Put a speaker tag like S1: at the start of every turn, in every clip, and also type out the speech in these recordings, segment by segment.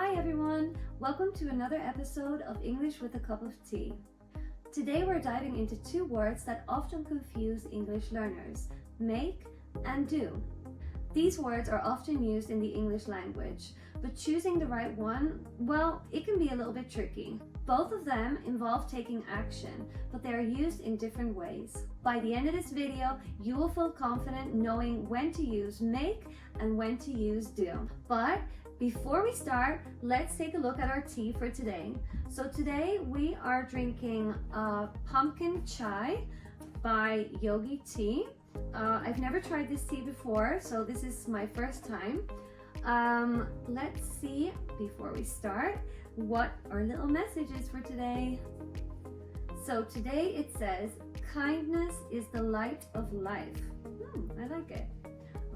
S1: Hi everyone, welcome to another episode of English with a Cup of Tea. Today we're diving into two words that often confuse English learners, make and do. These words are often used in the English language, but choosing the right one, well, it can be a little bit tricky. Both of them involve taking action, but they are used in different ways. By the end of this video, you will feel confident knowing when to use make and when to use do. But before we start, let's take a look at our tea for today. So today we are drinking pumpkin chai by Yogi Tea. I've never tried this tea before, so this is my first time. Let's see, before we start, what our little message is for today. So today it says, kindness is the light of life. I like it.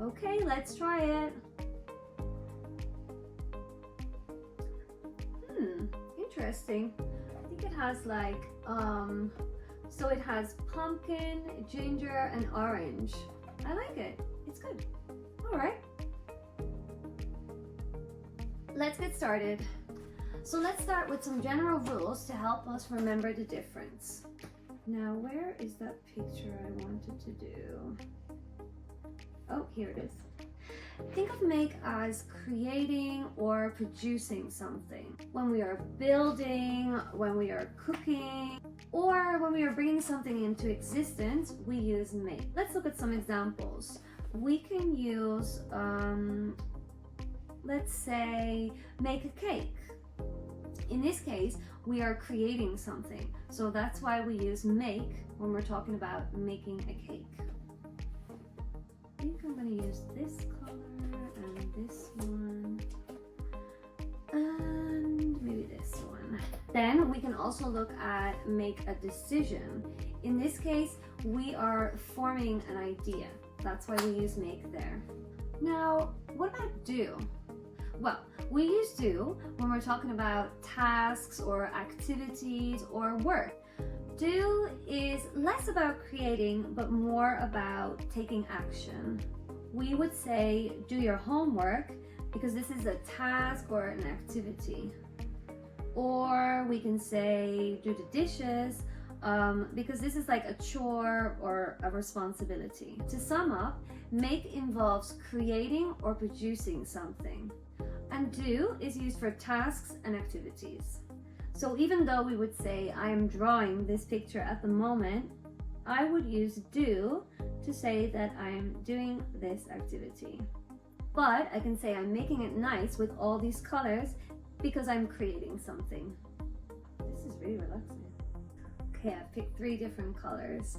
S1: Okay, let's try it. Interesting. I think it has like, so it has pumpkin, ginger, and orange. I like it. It's good. All right. Let's get started. So let's start with some general rules to help us remember the difference. Now, where is that picture I wanted to do? Oh, here it is. Think of make as creating or producing something. When we are building, when we are cooking, or when we are bringing something into existence, we use make. Let's look at some examples. We can use, let's say, make a cake. In this case, we are creating something. So that's why we use make when we're talking about making a cake. I think I'm going to use this color and this one and maybe this one. Then we can also look at make a decision. In this case, we are forming an idea. That's why we use make there. Now, what about do? Well, we use do when we're talking about tasks or activities or work. Do is less about creating, but more about taking action. We would say do your homework because this is a task or an activity. Or we can say do the dishes because this is like a chore or a responsibility. To sum up, make involves creating or producing something. And do is used for tasks and activities. So even though we would say I am drawing this picture at the moment, I would use do to say that I am doing this activity. But I can say I'm making it nice with all these colors because I'm creating something. This is really relaxing. Okay, I've picked 3 different colors.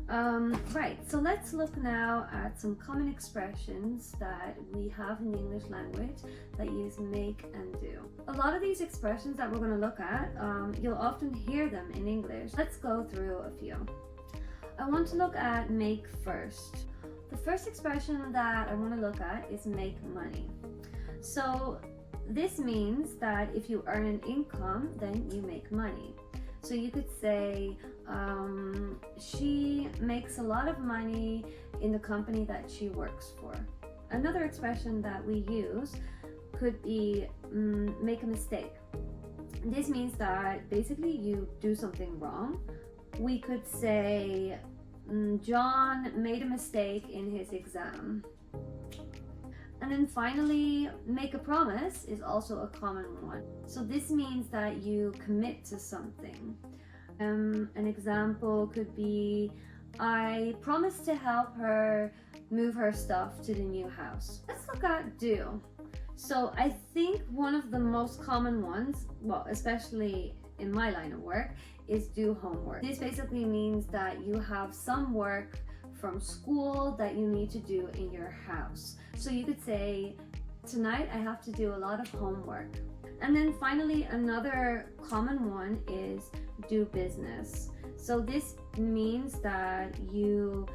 S1: Right, so let's look now at some common expressions that we have in the English language that use make and do. A lot of these expressions that we're going to look at, you'll often hear them in English. Let's go through a few. I want to look at make first. The first expression that I want to look at is make money. So this means that if you earn an income, then you make money. So you could say, she makes a lot of money in the company that she works for. Another expression that we use could be make a mistake. This means that basically you do something wrong. We could say, John made a mistake in his exam. And then finally, make a promise is also a common one. So this means that you commit to something. An example could be, I promised to help her move her stuff to the new house. Let's look at do. So I think one of the most common ones, well, especially in my line of work, is do homework. This basically means that you have some work from school that you need to do in your house. So you could say, tonight I have to do a lot of homework. And then finally, another common one is do business. So this means that you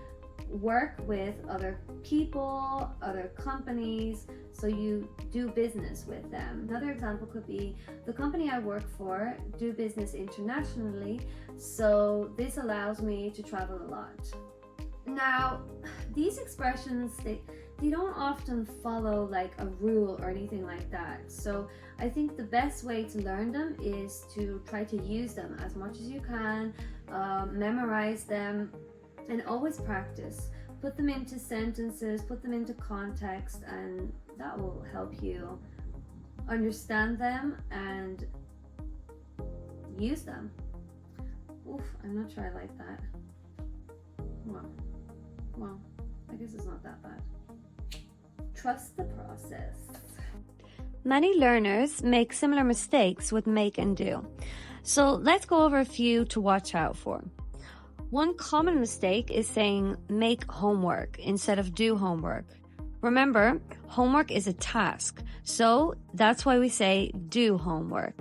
S1: work with other people, other companies, so you do business with them. Another example could be, the company I work for do business internationally, so this allows me to travel a lot. Now, these expressions, they don't often follow like a rule or anything like that. So I think the best way to learn them is to try to use them as much as you can, memorize them, and always practice. Put them into sentences, put them into context, and that will help you understand them and use them. Oof, I'm not sure I like that. Well, I guess it's not that bad. Trust the process. Many learners make similar mistakes with make and do. So let's go over a few to watch out for. One common mistake is saying make homework instead of do homework. Remember, homework is a task, so that's why we say do homework.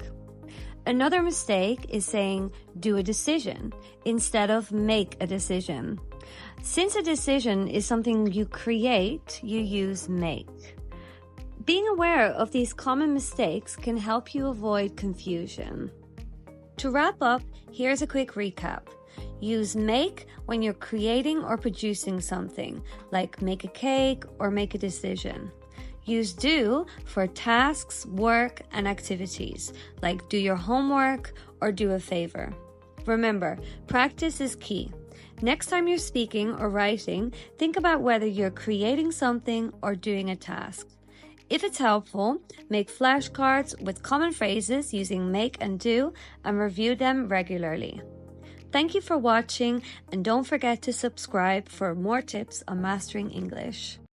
S1: Another mistake is saying do a decision instead of make a decision. Since a decision is something you create, you use make. Being aware of these common mistakes can help you avoid confusion. To wrap up, here's a quick recap. Use make when you're creating or producing something, like make a cake or make a decision. Use do for tasks, work, and activities, like do your homework or do a favor. Remember, practice is key. Next time you're speaking or writing, think about whether you're creating something or doing a task. If it's helpful, make flashcards with common phrases using make and do and review them regularly. Thank you for watching, and don't forget to subscribe for more tips on mastering English.